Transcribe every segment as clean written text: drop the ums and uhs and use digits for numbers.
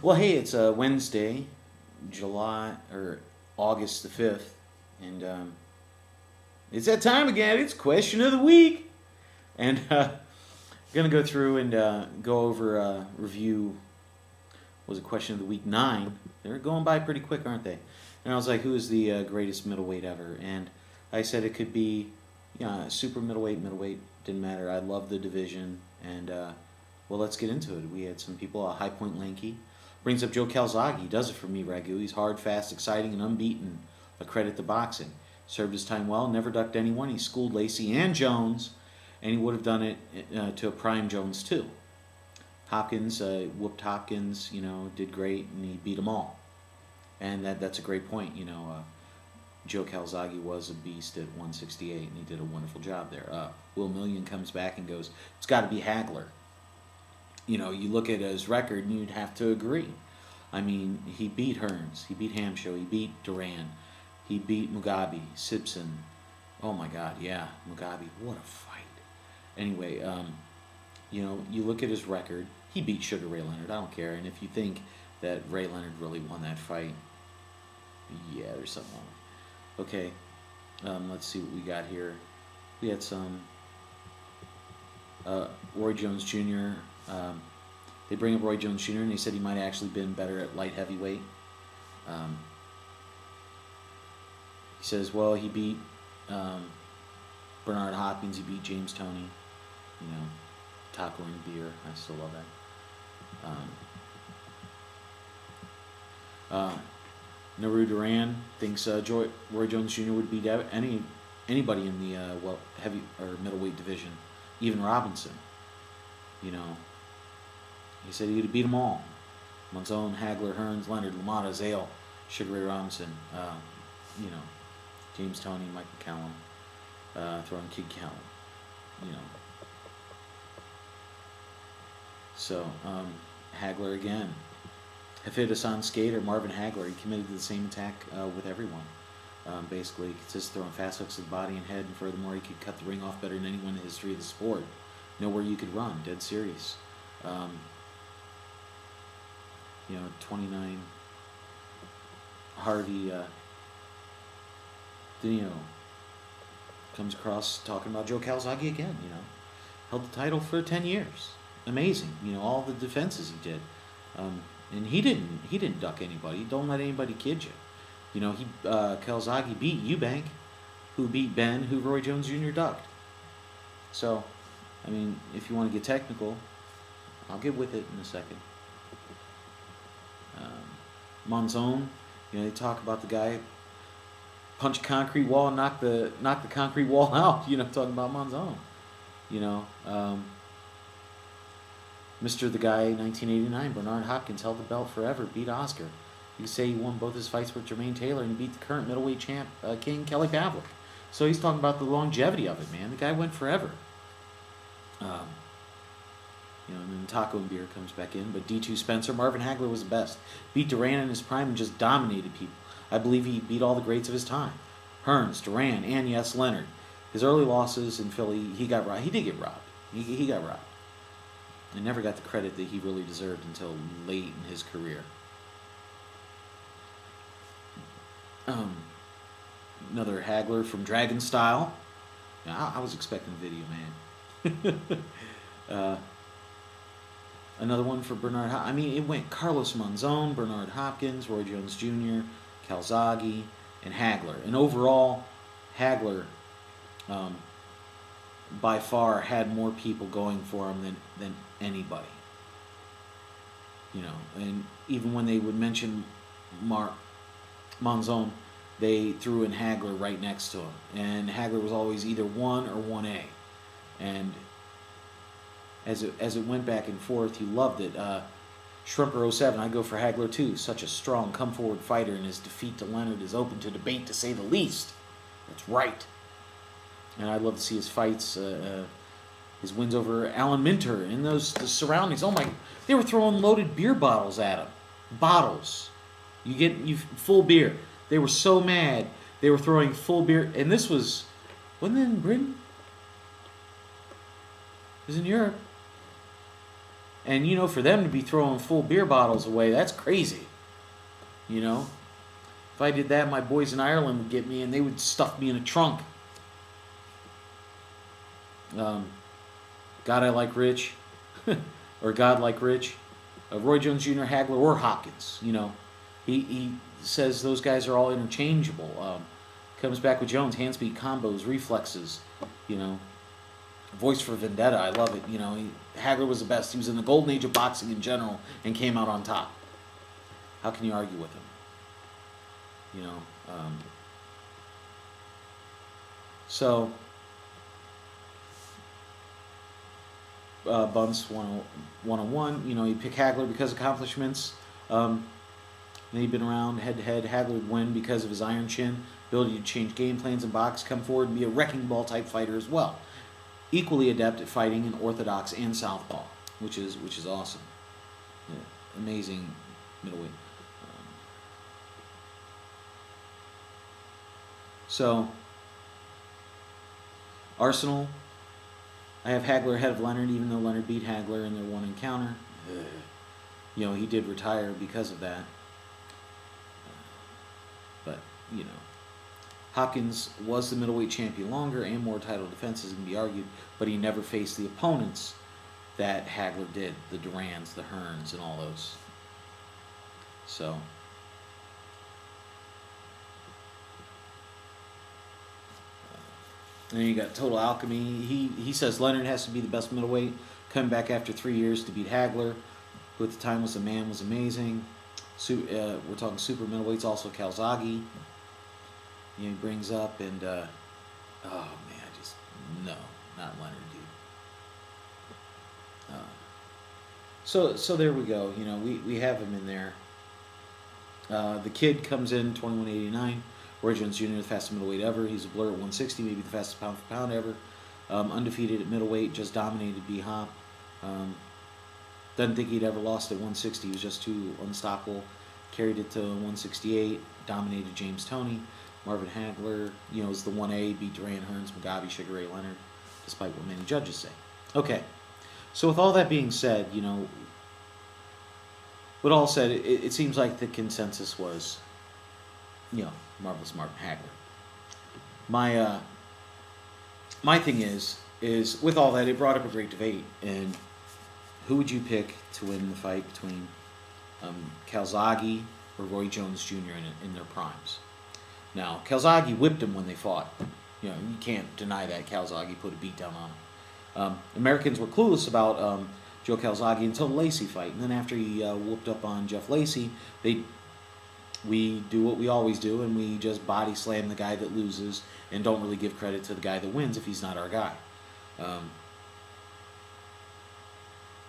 Well, hey, it's Wednesday, August the 5th, and it's that time again. It's question of the week, and gonna go through and go over review. Was it question of the week 9? They're going by pretty quick, aren't they? And I was like, who is the greatest middleweight ever? And I said it could be, super middleweight, didn't matter. I love the division, and well, let's get into it. We had some people, High Point Lanky. Brings up Joe Calzaghe. He does it for me, Bigragu. He's hard, fast, exciting, and unbeaten. A credit to boxing. Served his time well, never ducked anyone. He schooled Lacey and Jones, and he would have done it to a prime Jones, too. Hopkins whooped Hopkins, did great, and he beat them all. And that's a great point. Joe Calzaghe was a beast at 168, and he did a wonderful job there. Will Million comes back and goes, it's got to be Hagler. You look at his record and you'd have to agree. I mean, he beat Hearns, he beat Hamsho, he beat Duran, he beat Mugabe, Simpson. Oh my God, yeah, Mugabe, what a fight. Anyway, you look at his record, he beat Sugar Ray Leonard, I don't care. And if you think that Ray Leonard really won that fight, yeah, there's something wrong. Okay, let's see what we got here. We had some Roy Jones Jr., they bring up Roy Jones Jr. and they said he might have actually been better at light heavyweight. He says, well, he beat Bernard Hopkins, he beat James Toney, taco and beer. I still love that. Naru Duran thinks Roy Jones Jr. would beat anybody in the heavy or middleweight division, even Robinson. He said he'd beat them all. Monzon, Hagler, Hearns, Leonard, LaMotta, Zale, Sugar Ray Robinson, James Toney, Mike McCallum, throwing Kid Callum, So, Hagler again. Hafid Hassan Skater, Marvin Hagler, he committed to the same attack with everyone. Basically, he consists of throwing fast hooks to the body and head, and furthermore, he could cut the ring off better than anyone in the history of the sport. Nowhere you could run, dead serious. 29. Harvey Dinio comes across talking about Joe Calzaghe again. Held the title for 10 years. Amazing. All the defenses he did, and he didn't duck anybody. Don't let anybody kid you. Calzaghe beat Eubank, who beat Ben, who Roy Jones Jr. ducked. So, I mean, if you want to get technical, I'll get with it in a second. Monzon, they talk about the guy punch a concrete wall and knock the concrete wall out. Talking about Monzon. Mr. The Guy, 1989, Bernard Hopkins held the belt forever, beat Oscar. You could say he won both his fights with Jermaine Taylor and beat the current middleweight champ, King Kelly Pavlik. So he's talking about the longevity of it, man. The guy went forever. And then Taco and Beer comes back in, but D2 Spencer, Marvin Hagler was the best. Beat Duran in his prime and just dominated people. I believe he beat all the greats of his time. Hearns, Duran, and yes, Leonard. His early losses in Philly, he got robbed. He did get robbed. He got robbed. And never got the credit that he really deserved until late in his career. Another Hagler from Dragon Style. I was expecting a video, man. Another one for Bernard. It went Carlos Monzon, Bernard Hopkins, Roy Jones Jr., Calzaghe, and Hagler. And overall, Hagler, by far, had more people going for him than anybody. And even when they would mention Monzon, they threw in Hagler right next to him. And Hagler was always either 1 or 1A. And as it went back and forth, you loved it. Shrimper07, I go for Hagler too. Such a strong, come-forward fighter, and his defeat to Leonard is open to debate, to say the least. That's right. And I'd love to see his fights, his wins over Alan Minter in the surroundings. Oh my, they were throwing loaded beer bottles at him. Bottles. You full beer. They were so mad, they were throwing full beer. And this wasn't it in Britain? It was in Europe. And, for them to be throwing full beer bottles away, that's crazy. If I did that, my boys in Ireland would get me and they would stuff me in a trunk. God, I like Rich. Or God like Rich. Roy Jones Jr., Hagler, or Hopkins. He says those guys are all interchangeable. Comes back with Jones, hand speed combos, reflexes, voice for vendetta. I love it. Hagler was the best. He was in the golden age of boxing in general and came out on top. How can you argue with him? So Bunce 101. He picked Hagler because of accomplishments. Then he'd been around head-to-head. Hagler would win because of his iron chin, ability to change game plans and box, come forward and be a wrecking ball type fighter as well. Equally adept at fighting in orthodox and southpaw, which is awesome. Yeah, amazing middleweight. So Arsenal, I have Hagler ahead of Leonard, even though Leonard beat Hagler in their one encounter. He did retire because of that. But, Hopkins was the middleweight champion longer and more title defenses can be argued, but he never faced the opponents that Hagler did, the Durans, the Hearns, and all those. So, and then you got Total Alchemy. He says Leonard has to be the best middleweight, coming back after 3 years to beat Hagler, who at the time was amazing. We're talking super middleweights, also Calzaghe. He brings up, and no, not Leonard, dude. So there we go. We have him in there. The kid comes in 21.89. Roy Jones Jr., the fastest middleweight ever. He's a blur at 160, maybe the fastest pound for pound ever. Undefeated at middleweight, just dominated B-Hop. Doesn't think he'd ever lost at 160. He was just too unstoppable. Carried it to 168. Dominated James Toney. Marvin Hagler, is the 1A. Beat Duran, Hearns, Mugabe, Sugar Ray Leonard, despite what many judges say. Okay. So with all that being said, with all said, it seems like the consensus was, Marvelous Marvin Hagler. My thing is with all that, it brought up a great debate. And who would you pick to win the fight between Calzaghe or Roy Jones Jr. in their primes? Now, Calzaghe whipped him when they fought. You can't deny that. Calzaghe put a beat down on him. Americans were clueless about Joe Calzaghe until the Lacey fight. And then after he whooped up on Jeff Lacey, we do what we always do, and we just body slam the guy that loses and don't really give credit to the guy that wins if he's not our guy.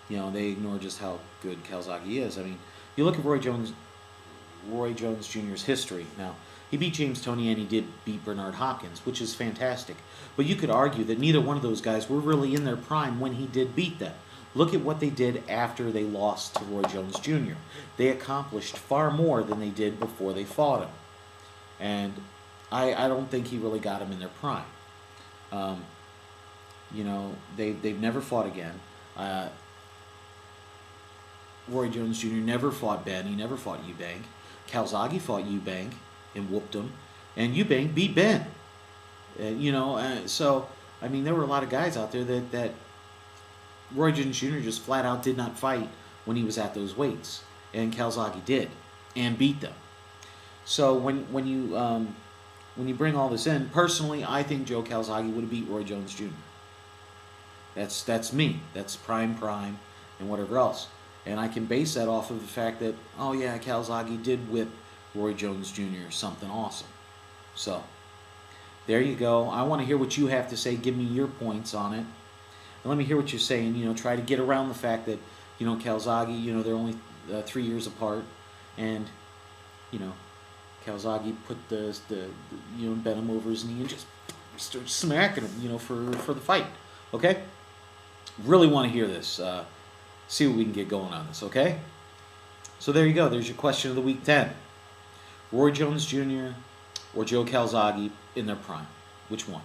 They ignore just how good Calzaghe is. I mean, you look at Roy Jones Jr.'s history. Now, he beat James Toney and he did beat Bernard Hopkins, which is fantastic. But you could argue that neither one of those guys were really in their prime when he did beat them. Look at what they did after they lost to Roy Jones Jr. They accomplished far more than they did before they fought him. And I don't think he really got him in their prime. They've never fought again. Roy Jones Jr. never fought Ben. He never fought Eubank. Calzaghe fought Eubank and whooped him. And Eubank beat Ben. So, I mean, there were a lot of guys out there that Roy Jones Jr. just flat out did not fight when he was at those weights. And Calzaghe did. And beat them. So, when you bring all this in, personally, I think Joe Calzaghe would have beat Roy Jones Jr. That's me. That's prime, and whatever else. And I can base that off of the fact that, oh yeah, Calzaghe did whip Roy Jones Jr. something awesome. So, there you go. I want to hear what you have to say. Give me your points on it. And let me hear what you're saying. Try to get around the fact that, Calzaghe, they're only 3 years apart. And, Calzaghe put the bent him over his knee and just started smacking him, for the fight. Okay? Really want to hear this. See what we can get going on this, okay? So there you go. There's your question of the week 10. Roy Jones Jr. or Joe Calzaghe in their prime. Which one?